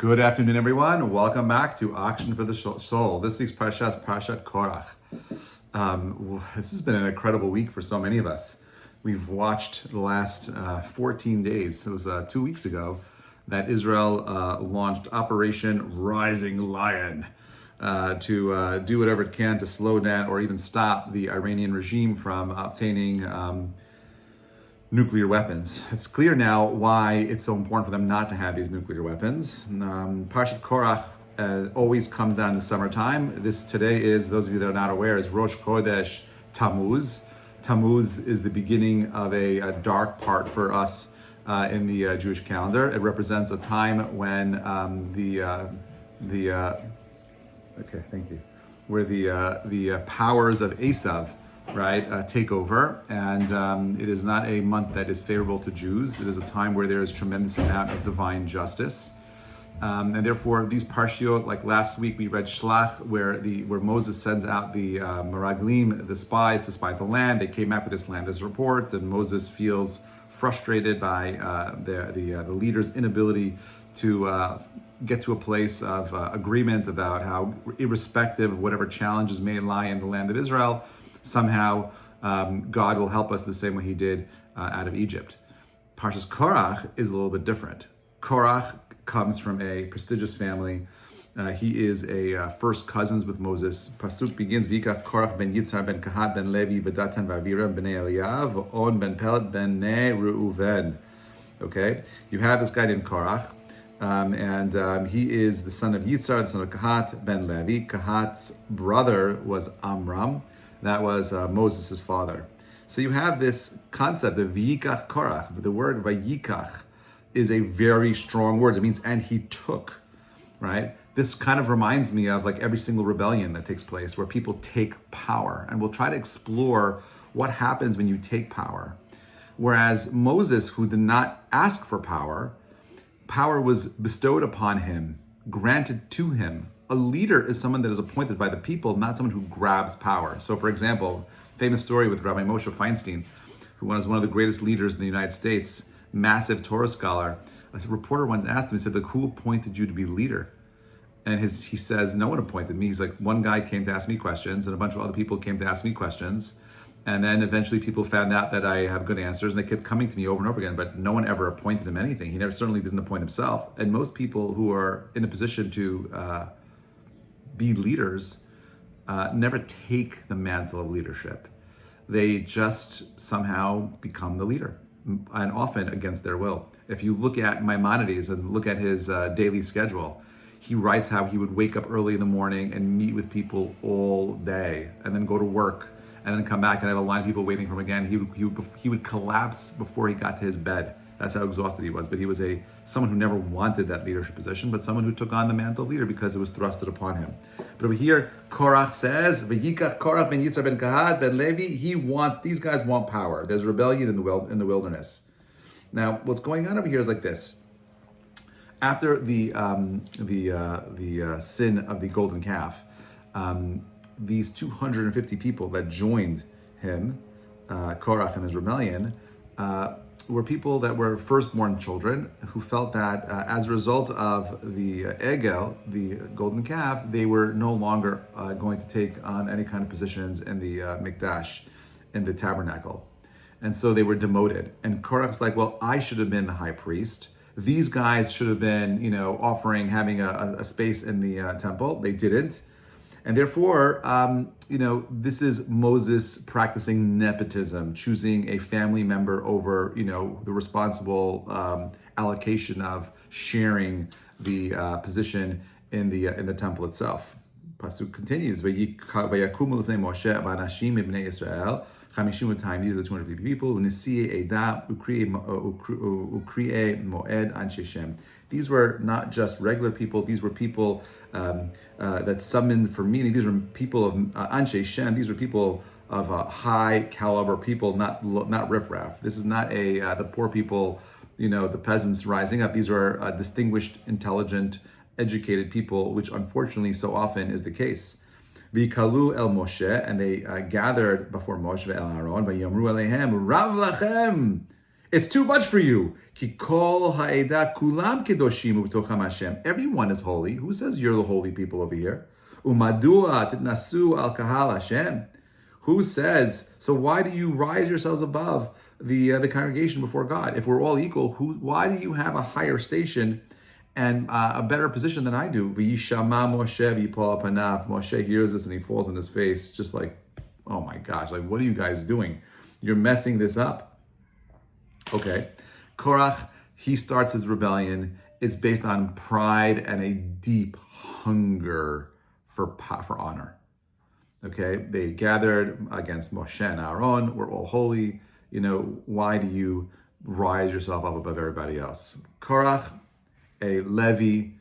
Good afternoon, everyone. Welcome back to Auction for the Soul. This week's Parsha is Parshat Korach. This has been an incredible week for so many of us. We've watched the last 14 days. It was 2 weeks ago that Israel launched Operation Rising Lion to do whatever it can to slow down or even stop the Iranian regime from obtaining nuclear weapons. It's clear now why it's so important for them not to have these nuclear weapons. Parshat Korach always comes down in the summertime. Today is, those of you that are not aware, is Rosh Chodesh Tammuz. Tammuz is the beginning of a dark part for us in the Jewish calendar. It represents a time when where the powers of Esav, right, take over, and it is not a month that is favorable to Jews. It is a time where there is tremendous amount of divine justice, and therefore these parshiot, like last week we read Shlach, where Moses sends out the Meraglim, the spies, to spy the land. They came back with this land as a report, and Moses feels frustrated by the leaders' inability to get to a place of agreement about how, irrespective of whatever challenges may lie in the land of Israel, somehow God will help us the same way he did out of Egypt. Parshas Korach is a little bit different. Korach comes from a prestigious family. He is a first cousins with Moses. Pasuk begins, V'yikach Korach ben Yitzhar ben Kahat ben Levi v'Datan v'Aviram ben Eliyav on ben Pelet ben Ne Reuven. Okay, you have this guy named Korach, and he is the son of Yitzhar, the son of Kahat ben Levi. Kahat's brother was Amram. That was Moses' father. So you have this concept of V'yikach Korach. The word V'yikach is a very strong word. It means, and he took, right? This kind of reminds me of like every single rebellion that takes place where people take power. And we'll try to explore what happens when you take power. Whereas Moses, who did not ask for power, power was bestowed upon him, granted to him. A leader is someone that is appointed by the people, not someone who grabs power. So for example, famous story with Rabbi Moshe Feinstein, who was one of the greatest leaders in the United States, massive Torah scholar. A reporter once asked him, he said, who appointed you to be leader? And he says, no one appointed me. He's like, one guy came to ask me questions and a bunch of other people came to ask me questions. And then eventually people found out that I have good answers and they kept coming to me over and over again, but no one ever appointed him anything. He certainly didn't appoint himself. And most people who are in a position to be leaders never take the mantle of leadership. They just somehow become the leader, and often against their will. If you look at Maimonides and look at his daily schedule, he writes how he would wake up early in the morning and meet with people all day, and then go to work, and then come back and have a line of people waiting for him again. He would collapse before he got to his bed. That's how exhausted he was. But he was someone who never wanted that leadership position, but someone who took on the mantle of leader because it was thrusted upon him. But over here, Korach says, V'yikach Korach ben Yitzhar ben Kahat ben Levi. These guys want power. There's rebellion in the wilderness. Now, what's going on over here is like this. After the sin of the golden calf, these 250 people that joined him, Korach and his rebellion, were people that were firstborn children who felt that as a result of the Egel, the golden calf, they were no longer going to take on any kind of positions in the Mikdash, in the tabernacle. And so they were demoted. And Korach's like, well, I should have been the high priest. These guys should have been, having a space in the temple. They didn't. And therefore, this is Moses practicing nepotism, choosing a family member over, the responsible allocation of sharing the position in the temple itself. Pasuk continues, Vayakumu l'fnei Moshe v'anashim ibnei Yisrael, 50 times, these are the 250 people, U'nesi'ei eda u'kri'ei moed anshe Shem. These were not just regular people, these were people that summoned for meeting. These were people of anshe Shem, these were people of high caliber people, not riffraff. This is not the poor people, the peasants rising up. These are distinguished, intelligent, educated people, which unfortunately so often is the case. V'ikalu el Moshe, and they gathered before Moshe el Aaron, v'yamru alehem, Rav lachem, It's too much for you. Ki kol ha'eda kulam kedoshim u'tocham Hashem. Everyone is holy. Who says you're the holy people over here? Umadua titnasu al kahal Hashem. Who says, so why do you rise yourselves above the congregation before God? If we're all equal, why do you have a higher station and a better position than I do? V'yishama Moshe v'yipol panav. Moshe hears this and he falls on his face, just like, oh my gosh, like what are you guys doing? You're messing this up. Okay, Korach, he starts his rebellion. It's based on pride and a deep hunger for honor. Okay, they gathered against Moshe and Aaron. We're all holy. Why do you rise yourself up above everybody else? Korach, a Levi,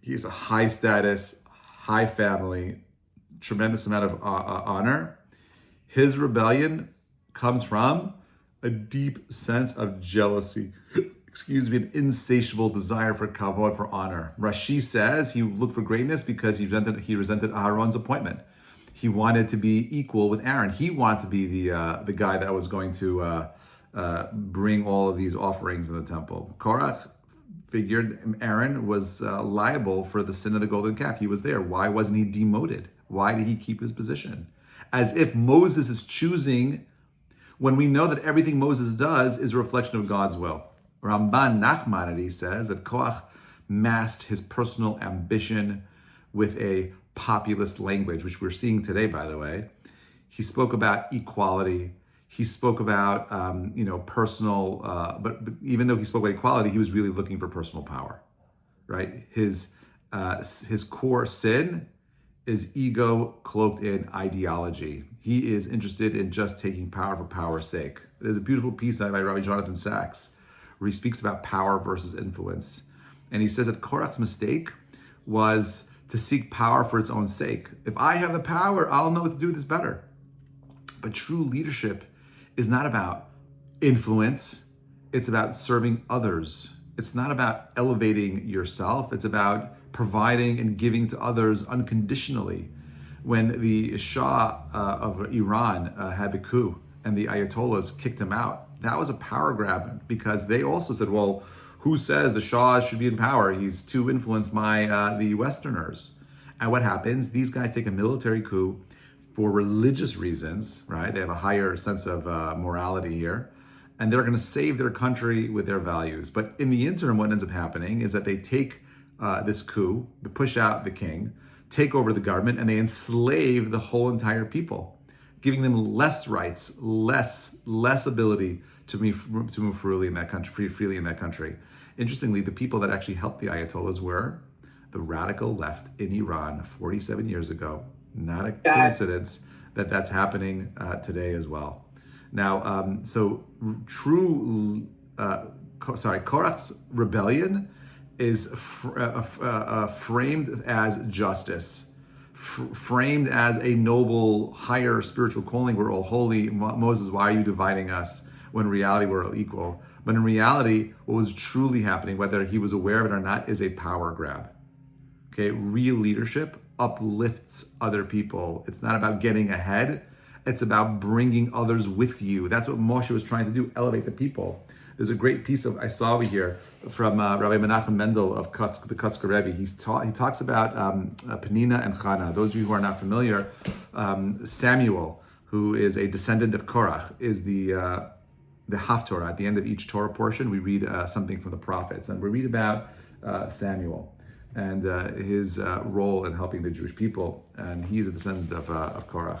he's a high status, high family, tremendous amount of honor. His rebellion comes from a deep sense of jealousy, an insatiable desire for kavod, for honor. Rashi says he looked for greatness because he resented Aaron's appointment. He wanted to be equal with Aaron. He wanted to be the guy that was going to bring all of these offerings in the temple. Korach figured Aaron was liable for the sin of the golden calf. He was there. Why wasn't he demoted? Why did he keep his position? As if Moses is choosing, when we know that everything Moses does is a reflection of God's will. Ramban Nachmanides says that Korach masked his personal ambition with a populist language, which we're seeing today, by the way. He spoke about equality. He spoke about, personal, but even though he spoke about equality, he was really looking for personal power, right? His core sin is ego cloaked in ideology. He is interested in just taking power for power's sake. There's a beautiful piece by Rabbi Jonathan Sachs where he speaks about power versus influence. And he says that Korach's mistake was to seek power for its own sake. If I have the power, I'll know what to do with this better. But true leadership is not about influence. It's about serving others. It's not about elevating yourself. It's about providing and giving to others unconditionally. When the Shah of Iran had the coup and the Ayatollahs kicked him out, that was a power grab because they also said, well, who says the Shah should be in power? He's too influenced by the Westerners. And what happens? These guys take a military coup for religious reasons, right? They have a higher sense of morality here. And they're going to save their country with their values. But in the interim, what ends up happening is that they take this coup, they push out the king, take over the government, and they enslave the whole entire people, giving them less rights, less ability to move freely in that country. Interestingly, the people that actually helped the Ayatollahs were the radical left in Iran 47 years ago. Not a coincidence that that's happening today as well. Now, Korach's rebellion is framed as justice, framed as a noble, higher spiritual calling. We're all holy. Moses, why are you dividing us? When in reality, we're all equal. But in reality, what was truly happening, whether he was aware of it or not, is a power grab. Okay, real leadership uplifts other people. It's not about getting ahead. It's about bringing others with you. That's what Moshe was trying to do, elevate the people. There's a great piece of I saw over here from Rabbi Menachem Mendel of the Kotzker Rebbe. He talks about Penina and Chana. Those of you who are not familiar, Samuel, who is a descendant of Korach, is the Haftorah. At the end of each Torah portion, we read something from the prophets, and we read about Samuel and his role in helping the Jewish people. And he's a descendant of Korach.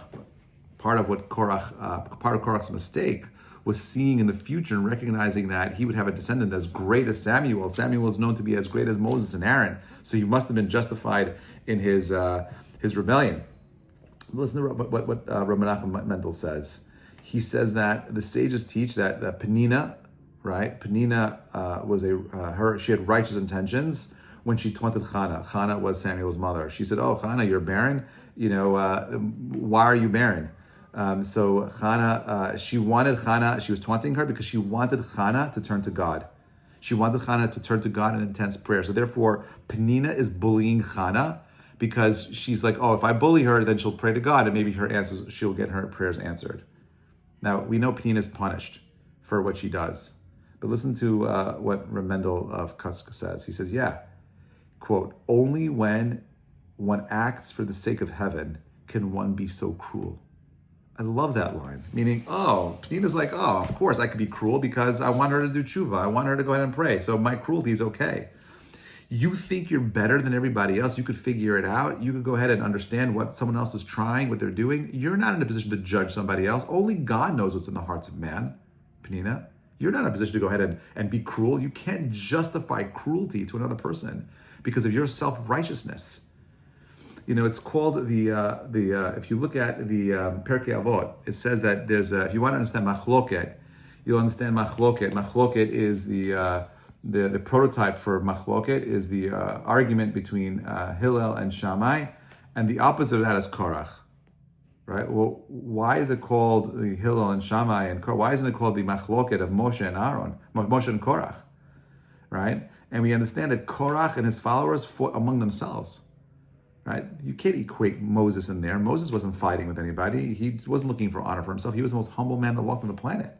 Part of Korach's mistake was seeing in the future and recognizing that he would have a descendant as great as Samuel. Samuel is known to be as great as Moses and Aaron, so he must have been justified in his rebellion. Listen to what Rabbi Menachem Mendel says. He says that the sages teach that Penina, right? Penina she had righteous intentions when she taunted Chana. Chana was Samuel's mother. She said, "Oh, Chana, you're barren. Why are you barren?" So Chana, she was taunting her because she wanted Chana to turn to God. She wanted Chana to turn to God in intense prayer. So therefore, Penina is bullying Chana because she's like, oh, if I bully her, then she'll pray to God and maybe she'll get her prayers answered. Now, we know Penina is punished for what she does. But listen to what Remendel of Chazak says. He says, yeah, quote, only when one acts for the sake of heaven can one be so cruel. I love that line. Meaning, Penina's like, of course I could be cruel because I want her to do tshuva. I want her to go ahead and pray. So my cruelty is okay. You think you're better than everybody else. You could figure it out. You could go ahead and understand what someone else is trying, what they're doing. You're not in a position to judge somebody else. Only God knows what's in the hearts of man, Penina. You're not in a position to go ahead and be cruel. You can't justify cruelty to another person because of your self-righteousness. It's called if you look at the Perkei Avot, it says that there's if you want to understand machloket, you'll understand machloket. Machloket is the prototype for machloket is the argument between Hillel and Shammai, and the opposite of that is Korach. Right? Well, why is it called the Hillel and Shammai and Korah? Why isn't it called the machloket of Moshe and Aaron, Moshe and Korach? Right? And we understand that Korach and his followers fought among themselves. Right? You can't equate Moses in there. Moses wasn't fighting with anybody. He wasn't looking for honor for himself. He was the most humble man that walked on the planet.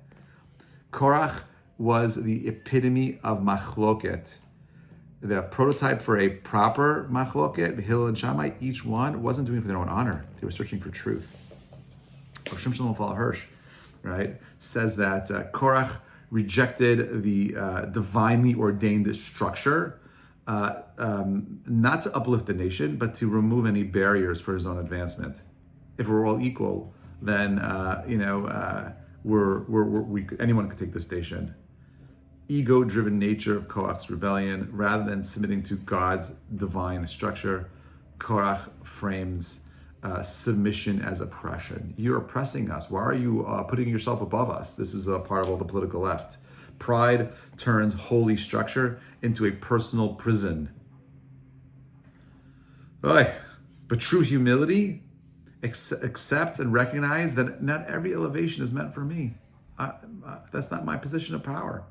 Korach was the epitome of machloket. The prototype for a proper machloket, Hillel and Shammai, each one wasn't doing it for their own honor. They were searching for truth. Shimshon Lefal Hirsch, right, says that Korach rejected the divinely ordained structure, not to uplift the nation, but to remove any barriers for his own advancement. If we're all equal, then anyone could take the station. Ego-driven nature of Korach's rebellion, rather than submitting to God's divine structure, Korach frames submission as oppression. You're oppressing us. Why are you putting yourself above us? This is a part of all the political left. Pride turns holy structure into a personal prison. Right. But true humility accepts and recognizes that not every elevation is meant for me. That's not my position of power.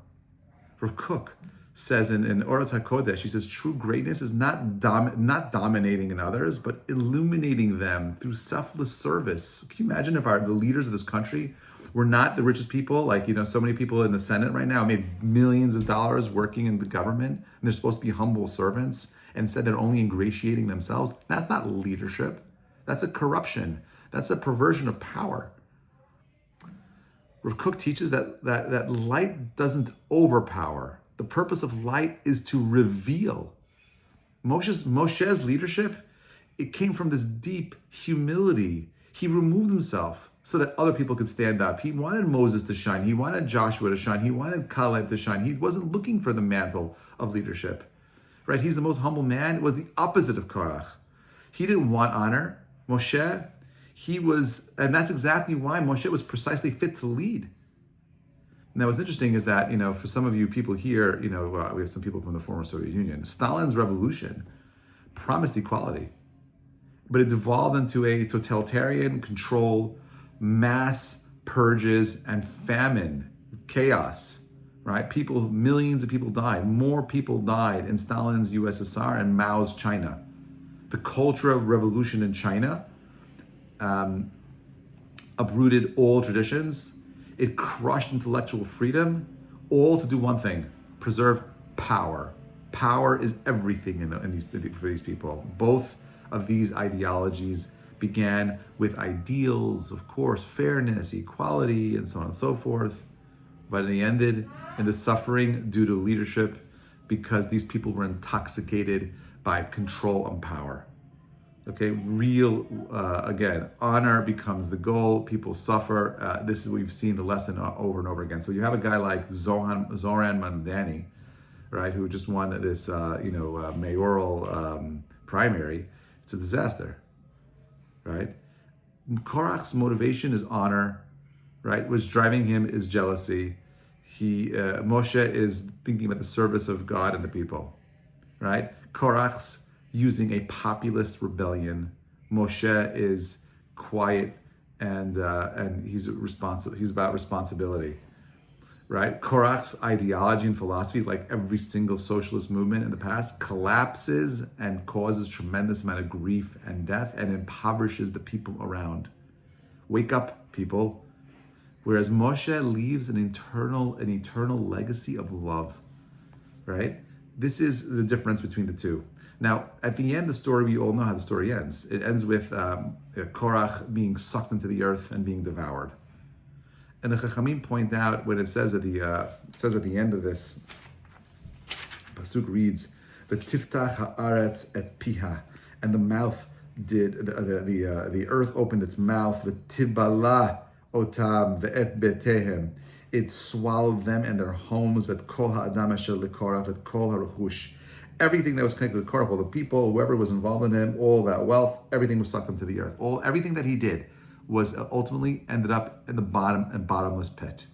Rav Kook says in Orat HaKodesh, he says, true greatness is not dominating in others, but illuminating them through selfless service. Can you imagine if the leaders of this country were not the richest people? Like, so many people in the Senate right now made millions of dollars working in the government, and they're supposed to be humble servants, and instead they're only ingratiating themselves. That's not leadership. That's a corruption. That's a perversion of power. Rav Kook teaches that light doesn't overpower. The purpose of light is to reveal. Moshe's leadership, it came from this deep humility. He removed himself so that other people could stand up. He wanted Moses to shine. He wanted Joshua to shine. He wanted Caleb to shine. He wasn't looking for the mantle of leadership. Right? He's the most humble man. It was the opposite of Korach. He didn't want honor. Moshe, and that's exactly why Moshe was precisely fit to lead. Now, what's interesting is that, for some of you people here, we have some people from the former Soviet Union. Stalin's revolution promised equality, but it devolved into a totalitarian control, mass purges, and famine, chaos, right? Millions of people died. More people died in Stalin's USSR and Mao's China. The culture of revolution in China uprooted all traditions. It crushed intellectual freedom, all to do one thing: preserve power. Power is everything for these people. Both of these ideologies began with ideals, of course, fairness, equality, and so on and so forth, but they ended in the suffering due to leadership because these people were intoxicated by control and power. Okay, again, honor becomes the goal. People suffer. This is, we've seen the lesson over and over again. So you have a guy like Zoran Mamdani, right, who just won this, mayoral primary. It's a disaster, right? Korach's motivation is honor, right? What's driving him is jealousy. Moshe is thinking about the service of God and the people, right? Korach's using a populist rebellion. Moshe is quiet and he's responsible. He's about responsibility, right? Korach's ideology and philosophy, like every single socialist movement in the past, collapses and causes tremendous amount of grief and death and impoverishes the people around. Wake up, people. Whereas Moshe leaves an eternal legacy of love, right? This is the difference between the two. Now, at the end, the story, we all know how the story ends. It ends with Korach being sucked into the earth and being devoured. And the Chachamim point out when it says at the end of this, Pasuk reads, "V'tiftach haaretz et piha," and the mouth did the earth opened its mouth. V'tibala otam ve'et betehem, it swallowed them and their homes. V'kol ha'adam asher leKorach v'kol ha'rechush, everything that was connected to Korah, all the people, whoever was involved in him, all that wealth, everything was sucked into the earth. Everything that he did was ultimately ended up in the bottomless pit.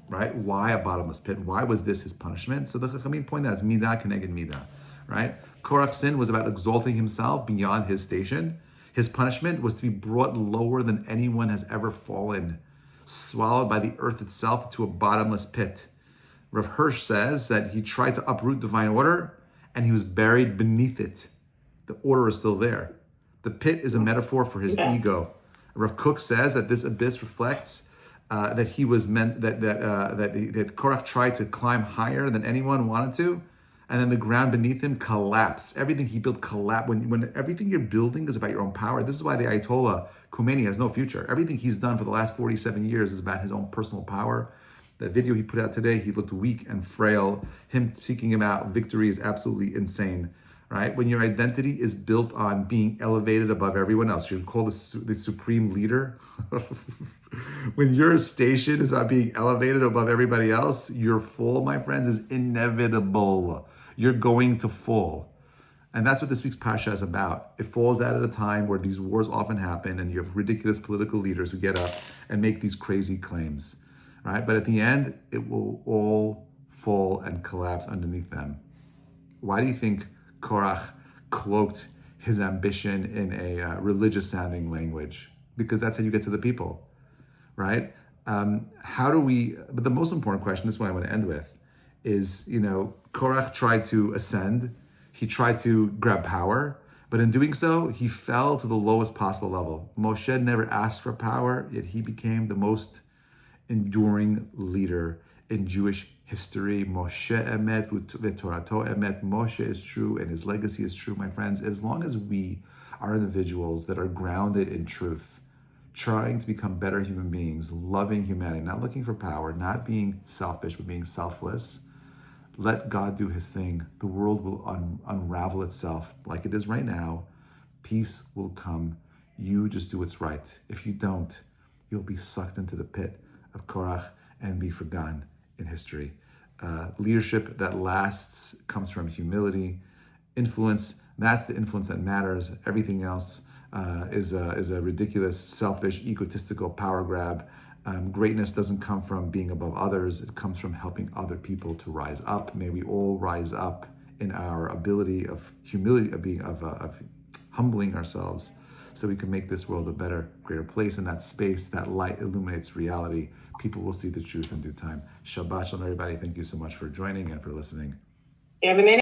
Right? Why a bottomless pit? Why was this his punishment? So the Chachamim point out it's midah keneged midah. Right? Korach's sin was about exalting himself beyond his station. His punishment was to be brought lower than anyone has ever fallen, swallowed by the earth itself to a bottomless pit. Rav Hirsch says that he tried to uproot divine order and he was buried beneath it. The order is still there. The pit is a metaphor for his ego. Rav Kook says that this abyss reflects that he was meant that Korach tried to climb higher than anyone wanted to, and then the ground beneath him collapsed. Everything he built collapsed. When everything you're building is about your own power, this is why the Ayatollah Khomeini has no future. Everything he's done for the last 47 years is about his own personal power. That video he put out today, he looked weak and frail. Him seeking about victory is absolutely insane. Right? When your identity is built on being elevated above everyone else, you're called the supreme leader. When your station is about being elevated above everybody else, your fall, my friends, is inevitable. You're going to fall. And that's what this week's Parsha is about. It falls out at a time where these wars often happen and you have ridiculous political leaders who get up and make these crazy claims. Right? But at the end, it will all fall and collapse underneath them. Why do you think Korach cloaked his ambition in a religious-sounding language? Because that's how you get to the people, right? But the most important question, this is what I want to end with, is, Korach tried to ascend, he tried to grab power, but in doing so, he fell to the lowest possible level. Moshe never asked for power, yet he became the most enduring leader in Jewish history. Moshe emet v'torato emet. Moshe is true and his legacy is true, my friends. As long as we are individuals that are grounded in truth, trying to become better human beings, loving humanity, not looking for power, not being selfish, but being selfless, let God do his thing. The world will unravel itself like it is right now. Peace will come. You just do what's right. If you don't, you'll be sucked into the pit of Korach and be forgotten in history. Leadership that lasts comes from humility. Influence, that's the influence that matters. Everything else is a ridiculous, selfish, egotistical power grab. Greatness doesn't come from being above others. It comes from helping other people to rise up. May we all rise up in our ability of humility, of humbling ourselves, so we can make this world a better, greater place. In that space, that light illuminates reality. People will see the truth in due time. Shabbat shalom, everybody. Thank you so much for joining and for listening.